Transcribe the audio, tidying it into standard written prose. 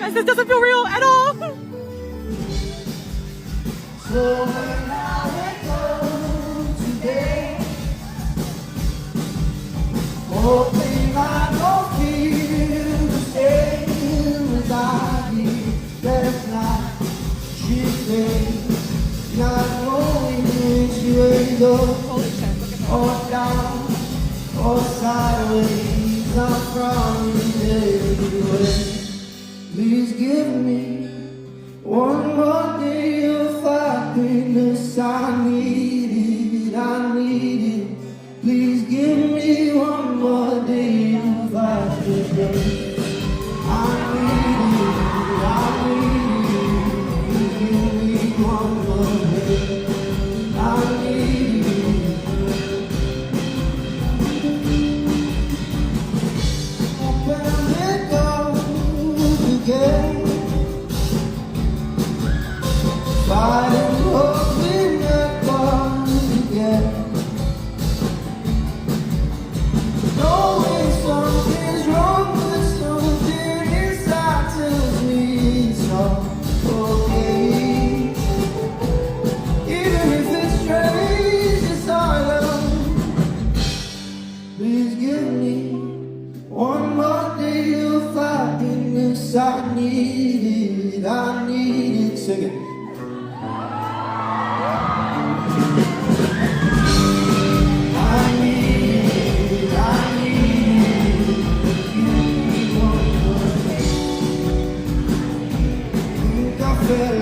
Guys, this doesn't feel real at all. So when I let go today, hoping I don't feel the same as I did last night. She stays, not knowing which way to go, or down, or sideways. I'm from anyway. Please give me one more day of happiness. I need it, I need it. Please give me one more day of happiness. I need it, I need it. Please give me one more day. I need it. When I let go again, fighting, hoping that comes again. Knowing something's wrong, but something inside tells me it's all okay. Even if it's strange, it's all love. Please give me one more day of happiness. I need it, I need it. Sing it. Feel